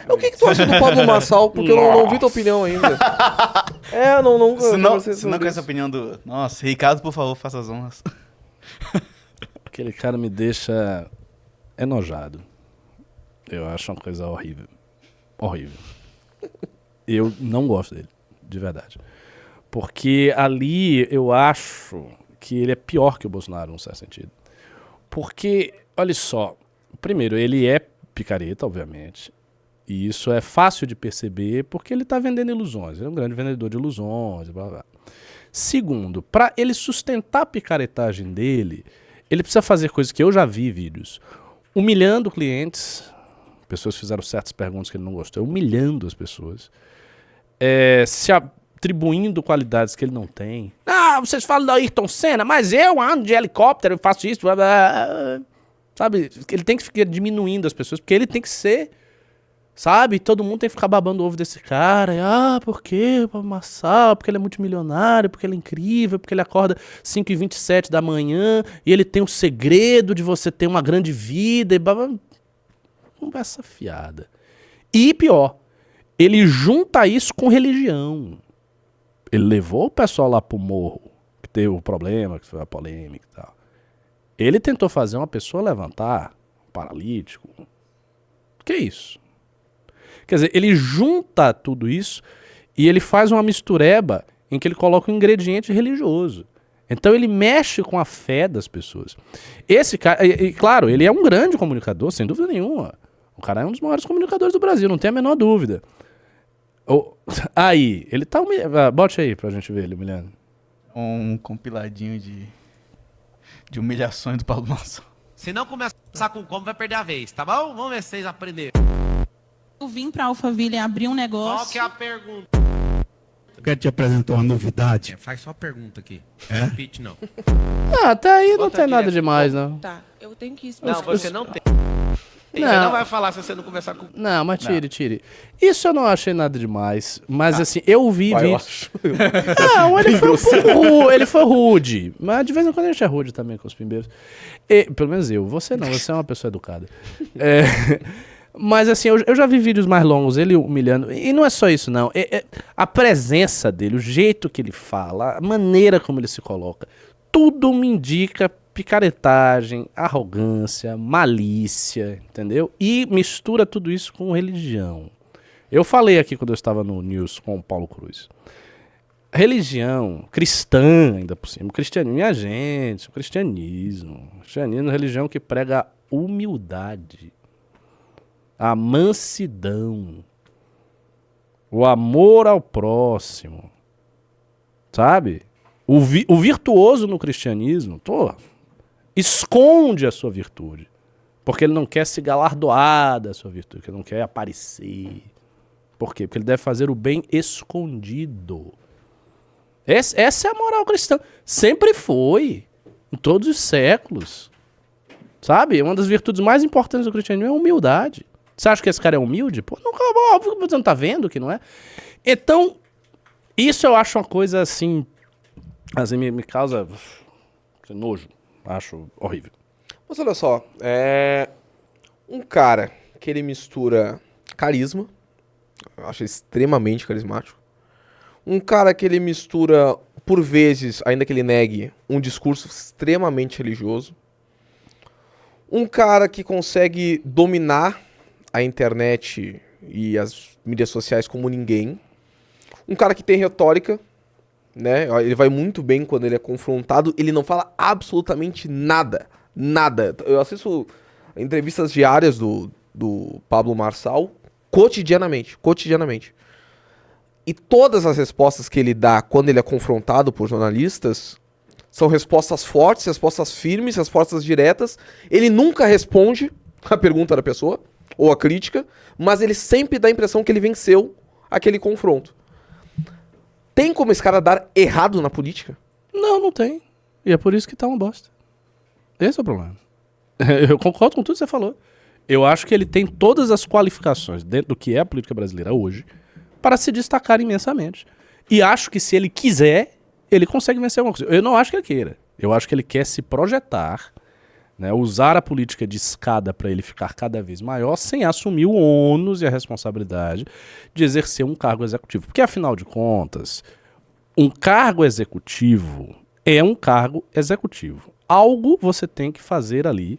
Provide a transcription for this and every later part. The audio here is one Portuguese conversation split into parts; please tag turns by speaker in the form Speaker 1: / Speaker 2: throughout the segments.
Speaker 1: O que tu acha do Pablo Marçal? Porque eu não vi tua opinião ainda. Nunca.
Speaker 2: Se não conhece a opinião do... Nossa, Ricardo, por favor, faça as honras.
Speaker 3: Aquele cara me deixa enojado. Eu acho uma coisa horrível. Horrível. Eu não gosto dele, de verdade. Porque ali eu acho que ele é pior que o Bolsonaro, num certo sentido. Porque, olha só, primeiro, ele é picareta, obviamente. E isso é fácil de perceber porque ele está vendendo ilusões. Ele é um grande vendedor de ilusões, blá, blá. Segundo, para ele sustentar a picaretagem dele, ele precisa fazer coisas que eu já vi vídeos. Humilhando clientes. Pessoas fizeram certas perguntas que ele não gostou. Humilhando as pessoas. Se atribuindo qualidades que ele não tem. Ah, vocês falam da Ayrton Senna, mas eu ando de helicóptero, eu faço isso. Blá, blá. Sabe? Ele tem que ficar diminuindo as pessoas, porque ele tem que ser... Sabe? Todo mundo tem que ficar babando o ovo desse cara. Por quê? Pablo Marçal, porque ele é multimilionário, porque ele é incrível, porque ele acorda 5h27 da manhã e ele tem o segredo de você ter uma grande vida e conversa fiada. E pior, ele junta isso com religião. Ele levou o pessoal lá pro morro, que teve o problema, que foi a polêmica e tal. Ele tentou fazer uma pessoa levantar, um paralítico. Que isso? Quer dizer, ele junta tudo isso e ele faz uma mistureba em que ele coloca um ingrediente religioso. Então ele mexe com a fé das pessoas. Esse cara, e claro, ele é um grande comunicador, sem dúvida nenhuma. O cara é um dos maiores comunicadores do Brasil, não tem a menor dúvida. Aí, ele tá humilhando. Bote aí pra gente ver ele humilhando.
Speaker 2: Um compiladinho de humilhações do Pablo Marçal.
Speaker 4: Se não começar com como, vai perder a vez, tá bom? Vamos ver se vocês aprenderam.
Speaker 5: Eu vim pra Alphaville abrir um negócio.
Speaker 4: Qual que é a pergunta?
Speaker 6: Eu quero te apresentar uma novidade.
Speaker 4: Faz só a pergunta aqui.
Speaker 6: É?
Speaker 4: Repite, não.
Speaker 3: Até aí não
Speaker 4: Bota
Speaker 3: tem nada
Speaker 4: direto.
Speaker 3: demais, não.
Speaker 5: Tá, eu tenho que explicar.
Speaker 4: Não, você não tem. Você
Speaker 3: Não.
Speaker 4: não vai falar se você não conversar com...
Speaker 3: Não, mas tire. Isso eu não achei nada demais. Mas assim, eu vi
Speaker 1: Eu
Speaker 3: vídeos.
Speaker 1: acho.
Speaker 3: Não, ele foi um pouco rude, ele foi rude. Mas de vez em quando a gente é rude também com os pimbeiros. Pelo menos eu. Você não, você é uma pessoa educada. Mas assim, eu já vi vídeos mais longos, ele humilhando. E não é só isso, não. A presença dele, o jeito que ele fala, a maneira como ele se coloca, tudo me indica picaretagem, arrogância, malícia, entendeu? E mistura tudo isso com religião. Eu falei aqui quando eu estava no News com o Paulo Cruz. Religião cristã, ainda por cima. O cristianismo, minha gente, o cristianismo. Cristianismo é uma religião que prega humildade, a mansidão, o amor ao próximo, sabe? O virtuoso no cristianismo, esconde a sua virtude, porque ele não quer se galardoar da sua virtude, porque ele não quer aparecer. Por quê? Porque ele deve fazer o bem escondido. Essa é a moral cristã. Sempre foi, em todos os séculos. Sabe? Uma das virtudes mais importantes do cristianismo é a humildade. Você acha que esse cara é humilde? Pô, não, óbvio que você não tá vendo que não é. Então, isso eu acho uma coisa assim me causa nojo. Acho horrível.
Speaker 1: Mas olha só, um cara que ele mistura carisma, eu acho extremamente carismático. Um cara que ele mistura, por vezes, ainda que ele negue, um discurso extremamente religioso. Um cara que consegue dominar a internet e as mídias sociais como ninguém. Um cara que tem retórica, né? Ele vai muito bem quando ele é confrontado. Ele não fala absolutamente nada. Nada. Eu assisto entrevistas diárias do Pablo Marçal cotidianamente. E todas as respostas que ele dá quando ele é confrontado por jornalistas são respostas fortes, respostas firmes, respostas diretas. Ele nunca responde a pergunta da pessoa ou a crítica, mas ele sempre dá a impressão que ele venceu aquele confronto. Tem como esse cara dar errado na política?
Speaker 3: Não tem. E é por isso que tá uma bosta. Esse é o problema. Eu concordo com tudo que você falou. Eu acho que ele tem todas as qualificações dentro do que é a política brasileira hoje para se destacar imensamente. E acho que se ele quiser, ele consegue vencer alguma coisa. Eu não acho que ele queira. Eu acho que ele quer se projetar né? Usar a política de escada para ele ficar cada vez maior sem assumir o ônus e a responsabilidade de exercer um cargo executivo. Porque, afinal de contas, um cargo executivo é um cargo executivo. Algo você tem que fazer ali.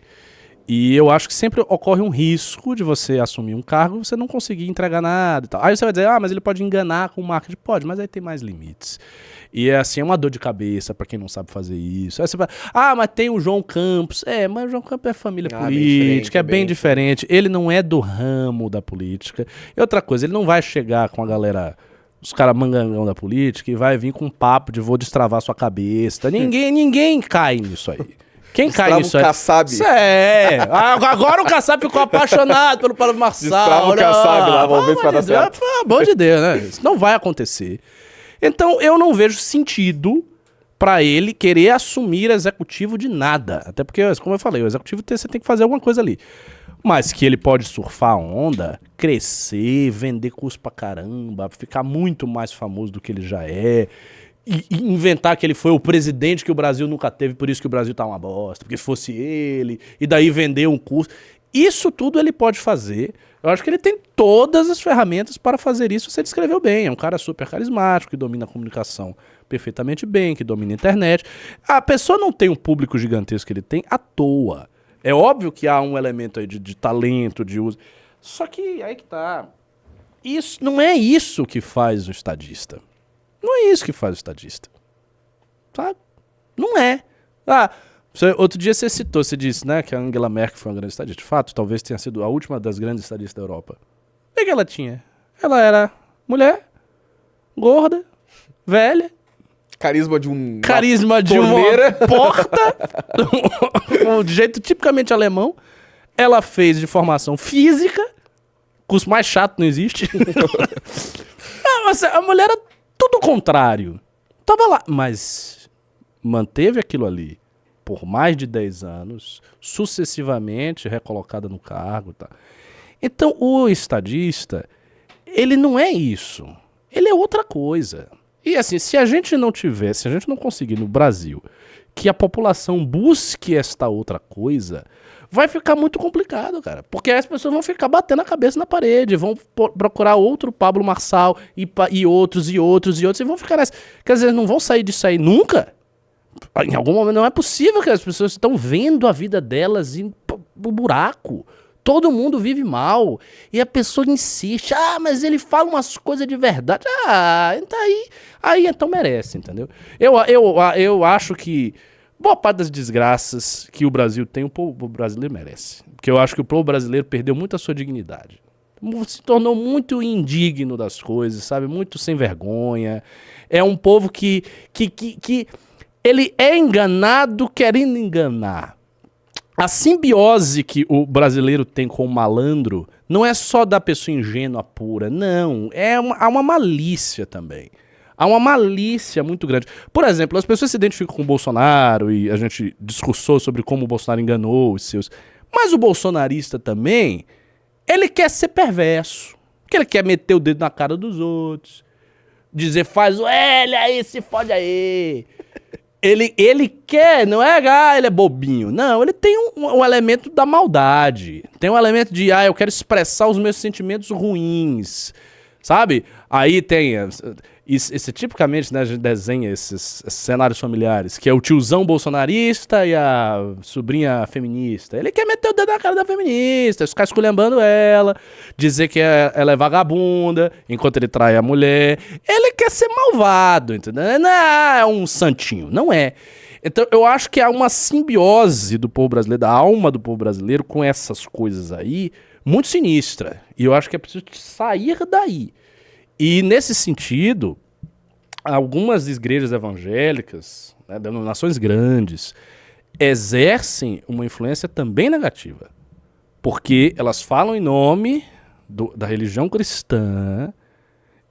Speaker 3: E eu acho que sempre ocorre um risco de você assumir um cargo e você não conseguir entregar nada e tal. Aí você vai dizer, mas ele pode enganar com o marketing. Pode, mas aí tem mais limites. E é assim, é uma dor de cabeça pra quem não sabe fazer isso. Aí você vai, mas tem o João Campos. Mas o João Campos é família política, bem diferente. Ele não é do ramo da política. E outra coisa, ele não vai chegar com a galera, os caras mangangão da política, e vai vir com um papo de vou destravar sua cabeça. Ninguém cai nisso aí. Quem cai nisso aí?
Speaker 1: Kassab.
Speaker 3: Agora o Kassab ficou apaixonado pelo Pablo Marçal.
Speaker 1: Destrava o Kassab lá, vamos ver se vai dar certo.
Speaker 3: Pelo amor de Deus, né? Isso não vai acontecer. Então eu não vejo sentido pra ele querer assumir executivo de nada. Até porque, como eu falei, o executivo você tem que fazer alguma coisa ali. Mas que ele pode surfar a onda, crescer, vender curso pra caramba, ficar muito mais famoso do que ele já é. E inventar que ele foi o presidente que o Brasil nunca teve, por isso que o Brasil tá uma bosta, porque se fosse ele, e daí vender um curso. Isso tudo ele pode fazer. Eu acho que ele tem todas as ferramentas para fazer isso. Você descreveu bem. É um cara super carismático, que domina a comunicação perfeitamente bem, que domina a internet. A pessoa não tem um público gigantesco que ele tem à toa. É óbvio que há um elemento aí de talento, de uso. Só que aí que tá. Isso, não é isso que faz o estadista. Não é isso que faz o estadista. Sabe? Não é. Outro dia você citou, você disse, né, que a Angela Merkel foi uma grande estadista. De fato, talvez tenha sido a última das grandes estadistas da Europa. O que ela tinha? Ela era mulher, gorda, velha.
Speaker 1: Carisma de uma
Speaker 3: porta, de jeito tipicamente alemão. Ela fez de formação física, curso mais chato não existe. A mulher era tudo o contrário. Tava lá, mas manteve aquilo ali por mais de 10 anos, sucessivamente recolocada no cargo. Tá? Então, o estadista, ele não é isso. Ele é outra coisa. E assim, se a gente não conseguir no Brasil que a população busque esta outra coisa, vai ficar muito complicado, cara. Porque as pessoas vão ficar batendo a cabeça na parede, vão procurar outro Pablo Marçal e outros, e vão ficar nessa. Quer dizer, não vão sair disso aí nunca. Em algum momento não é possível que as pessoas estão vendo a vida delas indo pro buraco. Todo mundo vive mal. E a pessoa insiste. Mas ele fala umas coisas de verdade. Então aí então merece, entendeu? Eu acho que boa parte das desgraças que o Brasil tem, o povo brasileiro merece. Porque eu acho que o povo brasileiro perdeu muito a sua dignidade. Se tornou muito indigno das coisas, sabe? Muito sem vergonha. É um povo que ele é enganado querendo enganar. A simbiose que o brasileiro tem com o malandro não é só da pessoa ingênua pura, não. Há uma malícia também. Há uma malícia muito grande. Por exemplo, as pessoas se identificam com o Bolsonaro e a gente discursou sobre como o Bolsonaro enganou os seus. Mas o bolsonarista também, ele quer ser perverso. Porque ele quer meter o dedo na cara dos outros. Dizer, faz o L aí, se fode aí. Ele quer, não é, ele é bobinho. Não, ele tem um elemento da maldade. Tem um elemento de, eu quero expressar os meus sentimentos ruins. Sabe? Aí tem... Esse tipicamente, né, a gente desenha esses cenários familiares, que é o tiozão bolsonarista e a sobrinha feminista. Ele quer meter o dedo na cara da feminista, ficar esculhambando ela, dizer que ela é vagabunda, enquanto ele trai a mulher. Ele quer ser malvado, entendeu? Não é um santinho, não é. Então eu acho que há uma simbiose do povo brasileiro, da alma do povo brasileiro com essas coisas aí, muito sinistra. E eu acho que é preciso sair daí. E, nesse sentido, algumas igrejas evangélicas, né, denominações grandes, exercem uma influência também negativa. Porque elas falam em nome da religião cristã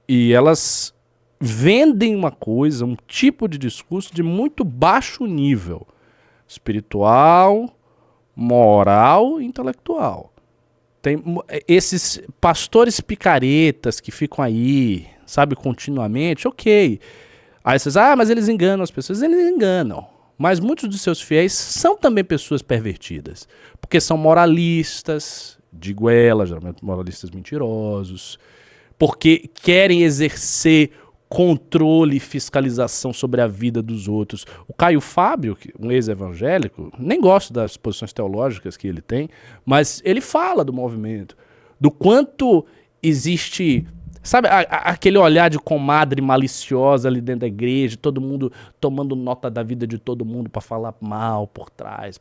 Speaker 3: e elas vendem uma coisa, um tipo de discurso de muito baixo nível espiritual, moral e intelectual. Tem esses pastores picaretas que ficam aí, sabe, continuamente, ok. Aí vocês, mas eles enganam as pessoas. Eles enganam. Mas muitos dos seus fiéis são também pessoas pervertidas. Porque são moralistas de goela, geralmente moralistas mentirosos. Porque querem exercer controle e fiscalização sobre a vida dos outros. O Caio Fábio, um ex-evangélico, nem gosto das posições teológicas que ele tem, mas ele fala do movimento, do quanto existe, sabe, aquele olhar de comadre maliciosa ali dentro da igreja, todo mundo tomando nota da vida de todo mundo para falar mal por trás.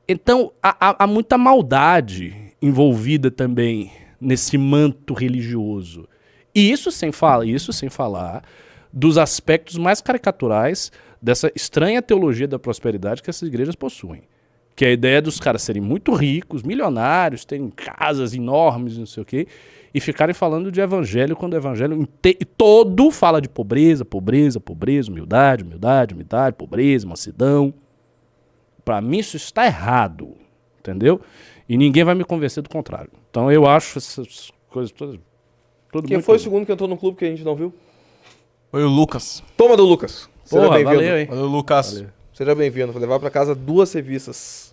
Speaker 3: Então, há muita maldade envolvida também nesse manto religioso. E isso sem falar dos aspectos mais caricaturais dessa estranha teologia da prosperidade que essas igrejas possuem. Que é a ideia dos caras serem muito ricos, milionários, terem casas enormes, não sei o quê, e ficarem falando de evangelho quando o evangelho todo fala de pobreza, pobreza, pobreza, humildade, humildade, humildade, pobreza, mansidão. Para mim isso está errado, entendeu? E ninguém vai me convencer do contrário. Então eu acho essas coisas todas...
Speaker 1: Quem foi o segundo que entrou no clube que a gente não viu?
Speaker 2: Foi o Lucas.
Speaker 1: Toma do Lucas. Seja
Speaker 3: Porra,
Speaker 1: bem-vindo.
Speaker 3: valeu, hein?
Speaker 2: Foi o Lucas.
Speaker 3: Valeu.
Speaker 1: Seja bem-vindo. Vou levar pra casa 2 revistas.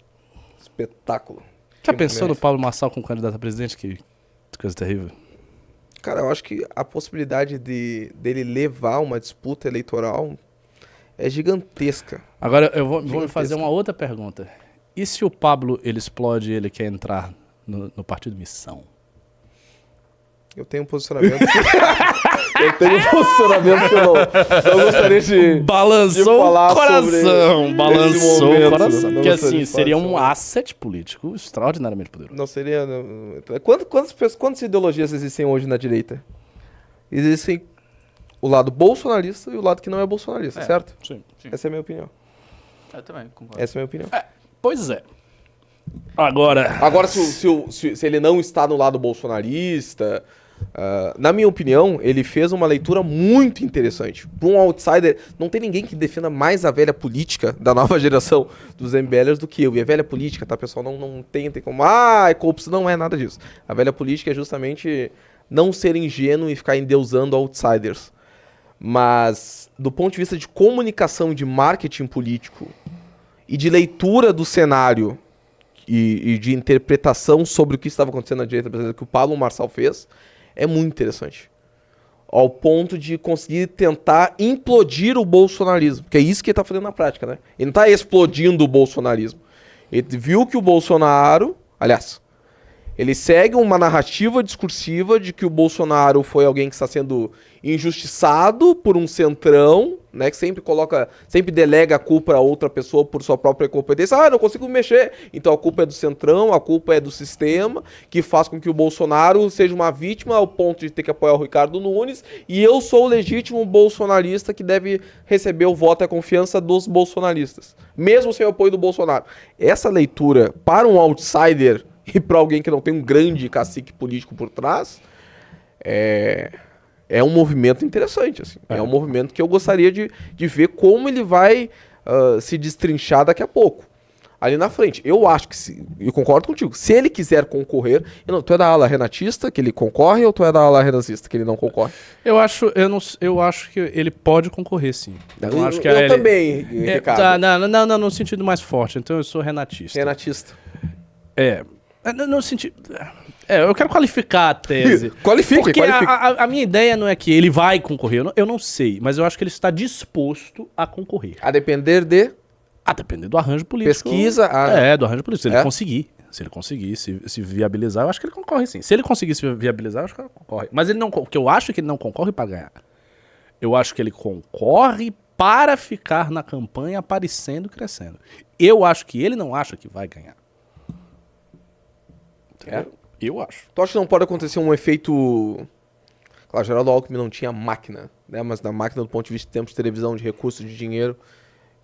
Speaker 1: Espetáculo.
Speaker 3: Já
Speaker 1: Quem
Speaker 3: pensou no
Speaker 1: merece?
Speaker 3: Paulo Marçal como candidato a presidente? Que coisa terrível.
Speaker 1: Cara, eu acho que a possibilidade dele levar uma disputa eleitoral é gigantesca.
Speaker 3: Agora eu vou me
Speaker 1: Gigantesco.
Speaker 3: fazer uma outra pergunta. E se o Pablo ele explode e ele quer entrar no Partido Missão?
Speaker 1: Eu tenho um posicionamento. Eu tenho um posicionamento que eu não gostaria de
Speaker 3: Balançou
Speaker 1: falar
Speaker 3: o coração.
Speaker 1: sobre
Speaker 3: Balançou
Speaker 1: esse
Speaker 3: o
Speaker 1: momento.
Speaker 3: coração.
Speaker 1: Não
Speaker 3: Porque
Speaker 1: gostaria
Speaker 3: assim,
Speaker 1: de
Speaker 3: seria
Speaker 1: falar
Speaker 3: um
Speaker 1: sobre.
Speaker 3: asset político extraordinariamente poderoso.
Speaker 1: Não seria. Quantas ideologias existem hoje na direita? Existem o lado bolsonarista e o lado que não é bolsonarista, certo?
Speaker 3: Sim.
Speaker 1: Essa é a minha opinião.
Speaker 2: Eu também concordo.
Speaker 1: Essa é a minha opinião.
Speaker 3: Pois é. Agora,
Speaker 1: Agora, se ele não está no lado bolsonarista, na minha opinião, ele fez uma leitura muito interessante. Para um outsider, não tem ninguém que defenda mais a velha política da nova geração dos MBLers do que eu. E a velha política, tá, pessoal? Não tentem como, é corrupção, não é nada disso. A velha política é justamente não ser ingênuo e ficar endeusando outsiders. Mas, do ponto de vista de comunicação, de marketing político e de leitura do cenário e de interpretação sobre o que estava acontecendo na direita brasileira que o Pablo Marçal fez, é muito interessante. Ao ponto de conseguir tentar implodir o bolsonarismo, que é isso que ele está fazendo na prática, né? Ele não está explodindo o bolsonarismo. Ele viu que o Bolsonaro, aliás, ele segue uma narrativa discursiva de que o Bolsonaro foi alguém que está sendo injustiçado por um centrão, né, que sempre delega a culpa a outra pessoa por sua própria competência. Eu não consigo mexer. Então a culpa é do centrão, a culpa é do sistema, que faz com que o Bolsonaro seja uma vítima ao ponto de ter que apoiar o Ricardo Nunes, e eu sou o legítimo bolsonarista que deve receber o voto e a confiança dos bolsonaristas, mesmo sem o apoio do Bolsonaro. Essa leitura, para um outsider e para alguém que não tem um grande cacique político por trás, é um movimento interessante, assim. É um movimento que eu gostaria de ver como ele vai se destrinchar daqui a pouco. Ali na frente. Eu acho que, eu concordo contigo, se ele quiser concorrer... tu é da ala renatista, que ele concorre, ou tu é da ala renazista, que ele não concorre?
Speaker 3: eu acho que ele pode concorrer, sim.
Speaker 1: Eu
Speaker 3: acho que
Speaker 1: também, Ricardo.
Speaker 3: Não, no sentido mais forte. Então eu sou renatista.
Speaker 1: Renatista.
Speaker 3: No sentido... eu quero qualificar a tese.
Speaker 1: Qualifique.
Speaker 3: Porque a minha ideia não é que ele vai concorrer. Eu não sei, mas eu acho que ele está disposto a concorrer.
Speaker 1: A depender de...
Speaker 3: A depender do arranjo político.
Speaker 1: Pesquisa.
Speaker 3: Do arranjo político. Se ele conseguir. Se ele conseguir se viabilizar, eu acho que ele concorre sim. Se ele conseguir se viabilizar, eu acho que ele concorre. Mas ele não... Porque eu acho que ele não concorre para ganhar. Eu acho que ele concorre para ficar na campanha aparecendo, crescendo. Eu acho que ele não acha que vai ganhar. Eu acho.
Speaker 1: Tu acha que não pode acontecer um efeito... Claro, Geraldo Alckmin não tinha máquina, né? Mas na máquina do ponto de vista de tempo de televisão, de recursos, de dinheiro,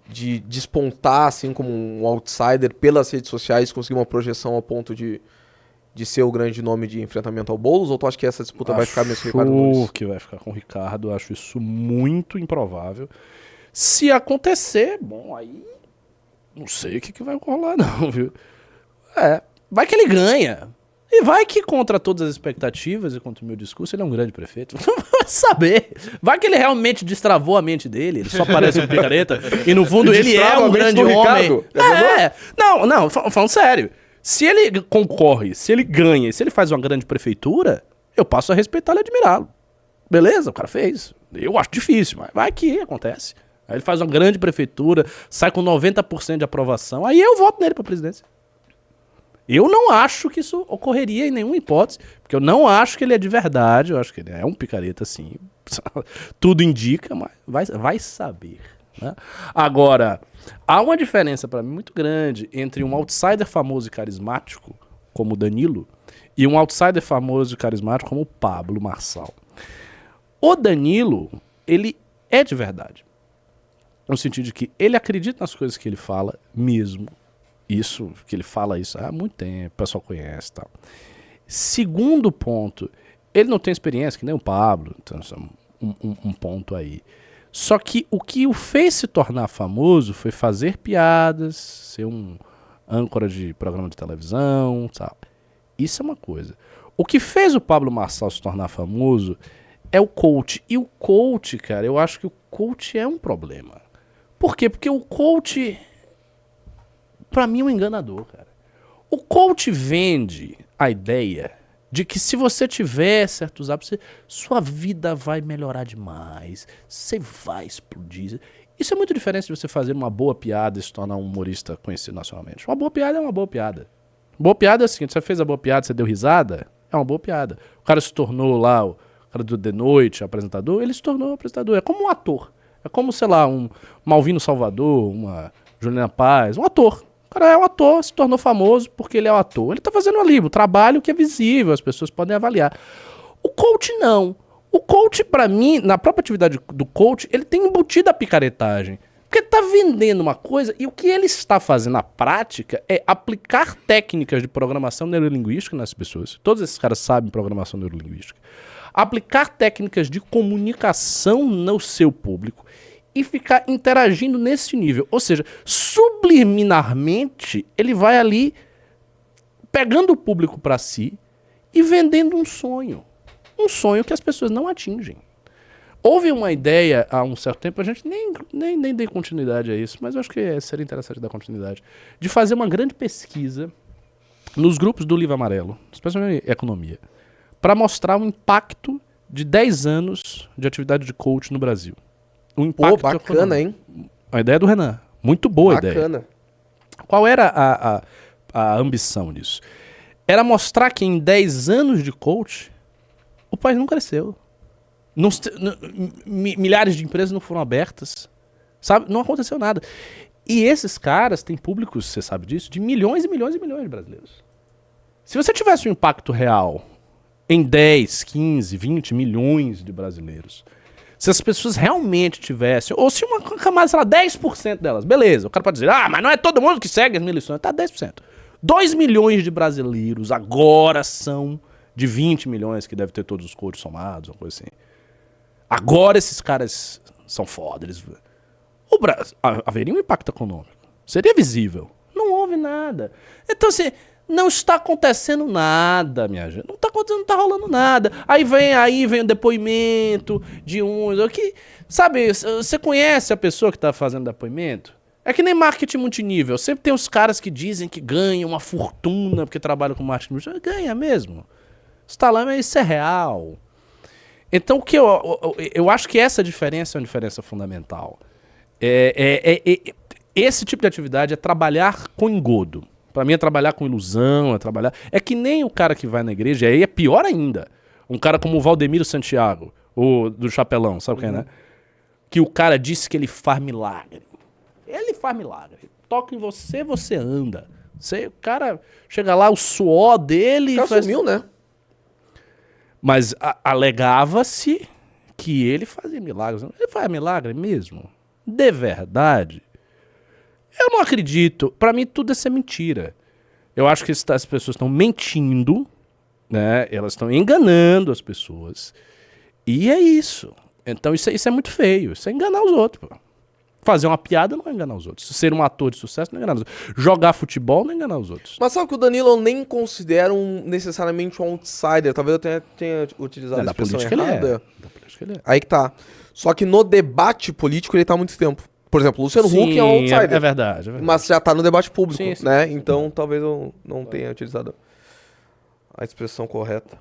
Speaker 1: de despontar, assim, como um outsider pelas redes sociais, conseguir uma projeção ao ponto de ser o grande nome de enfrentamento ao Boulos? Ou tu acha que essa disputa vai ficar mesmo com o Ricardo Nunes?
Speaker 3: Que vai ficar com o Ricardo. Acho isso muito improvável. Se acontecer, bom, aí não sei o que vai rolar não, viu? Vai que ele ganha. E vai que contra todas as expectativas e contra o meu discurso, ele é um grande prefeito. Não vai saber. Vai que ele realmente destravou a mente dele, ele só parece um picareta, e no fundo ele é
Speaker 1: Destrava a
Speaker 3: um
Speaker 1: mente
Speaker 3: grande
Speaker 1: do
Speaker 3: homem.
Speaker 1: Ricardo. Já
Speaker 3: Não, falando sério. Se ele concorre, se ele ganha, se ele faz uma grande prefeitura, eu passo a respeitá-lo e admirá-lo. Beleza, o cara fez. Eu acho difícil, mas vai que acontece. Aí ele faz uma grande prefeitura, sai com 90% de aprovação, aí eu voto nele pra presidência. Eu não acho que isso ocorreria em nenhuma hipótese, porque eu não acho que ele é de verdade, eu acho que ele é um picareta, sim. Tudo indica, mas vai saber. Né? Agora, há uma diferença para mim muito grande entre um outsider famoso e carismático, como o Danilo, e um outsider famoso e carismático como o Pablo Marçal. O Danilo, ele é de verdade. No sentido de que ele acredita nas coisas que ele fala mesmo. Isso, que ele fala isso há muito tempo, o pessoal conhece e tal. Segundo ponto, ele não tem experiência, que nem o Pablo, então um ponto aí. Só que o que o fez se tornar famoso foi fazer piadas, ser um âncora de programa de televisão, tal. Isso é uma coisa. O que fez o Pablo Marçal se tornar famoso é o coach. E o coach, cara, eu acho que o coach é um problema. Por quê? Porque o coach, pra mim, é um enganador, cara. O coach vende a ideia de que se você tiver certos hábitos, sua vida vai melhorar demais, você vai explodir. Isso é muito diferente de você fazer uma boa piada e se tornar um humorista conhecido nacionalmente. Uma boa piada é uma boa piada. Boa piada é o seguinte, você fez a boa piada, você deu risada, é uma boa piada. O cara se tornou lá, o cara do The Noite, apresentador, ele se tornou apresentador. É como um ator. É como, sei lá, um Malvino Salvador, uma Juliana Paz, um ator. O cara é um ator, se tornou famoso porque ele é um ator. Ele tá fazendo ali um trabalho que é visível, as pessoas podem avaliar. O coach não. O coach, pra mim, na própria atividade do coach, ele tem embutido a picaretagem. Porque ele tá vendendo uma coisa e o que ele está fazendo na prática é aplicar técnicas de programação neurolinguística nas pessoas. Todos esses caras sabem programação neurolinguística. Aplicar técnicas de comunicação no seu público e ficar interagindo nesse nível. Ou seja, subliminarmente, ele vai ali pegando o público para si e vendendo um sonho. Um sonho que as pessoas não atingem. Houve uma ideia há um certo tempo, a gente nem dei continuidade a isso, mas eu acho que seria interessante dar continuidade, de fazer uma grande pesquisa nos grupos do Livro Amarelo, especialmente economia, para mostrar o impacto de 10 anos de atividade de coach no Brasil. O impacto
Speaker 1: bacana, hein?
Speaker 3: A ideia do Renan. Muito boa ideia.
Speaker 1: Bacana.
Speaker 3: Qual era a ambição disso? Era mostrar que em 10 anos de coach, o país não cresceu. Milhares de empresas não foram abertas. Sabe? Não aconteceu nada. E esses caras têm públicos, você sabe disso, de milhões e milhões e milhões de brasileiros. Se você tivesse um impacto real em 10, 15, 20 milhões de brasileiros, se as pessoas realmente tivessem, ou se uma camada, sei lá, 10% delas, beleza, o cara pode dizer, mas não é todo mundo que segue as minhas lições, tá, 10%. 2 milhões de brasileiros agora são de 20 milhões que deve ter todos os coaches somados, uma coisa assim. Agora esses caras são foda, haveria um impacto econômico, seria visível, não houve nada. Então assim, não está acontecendo nada, minha gente. Não está acontecendo, não está rolando nada. Aí vem o depoimento de uns. Que, sabe, você conhece a pessoa que está fazendo depoimento? É que nem marketing multinível. Sempre tem os caras que dizem que ganham uma fortuna porque trabalham com marketing multinível. Ganha mesmo. Você está lá, mas isso é real. Então, o que eu acho que essa diferença é uma diferença fundamental. Esse tipo de atividade é trabalhar com engodo. Pra mim é trabalhar com ilusão, É que nem o cara que vai na igreja, aí é pior ainda. Um cara como o Valdemiro Santiago, o do Chapelão, sabe quem é, né? Que o cara disse que ele faz milagre. Ele faz milagre. Toca em você, você anda. O cara chega lá, o suor dele...
Speaker 1: O cara sumiu, né?
Speaker 3: Mas alegava-se que ele fazia milagres. Ele faz milagre mesmo? De verdade? Eu não acredito. Pra mim, tudo isso é mentira. Eu acho que as pessoas estão mentindo, né? Elas estão enganando as pessoas. E é isso. Então, isso é muito feio. Isso é enganar os outros, pô. Fazer uma piada não é enganar os outros. Ser um ator de sucesso não é enganar os outros. Jogar futebol não é enganar os outros.
Speaker 1: Mas sabe que o Danilo eu nem considero necessariamente um outsider. Talvez eu tenha utilizado a
Speaker 3: Da
Speaker 1: expressão
Speaker 3: política ele é.
Speaker 1: errada.
Speaker 3: Da política ele é.
Speaker 1: Aí que tá. Só que no debate político ele tá há muito tempo. Por exemplo, o Luciano Huck é um outsider.
Speaker 3: É verdade, é verdade.
Speaker 1: Mas já tá no debate público,
Speaker 3: Sim, sim.
Speaker 1: né? Então talvez eu não tenha utilizado a expressão correta.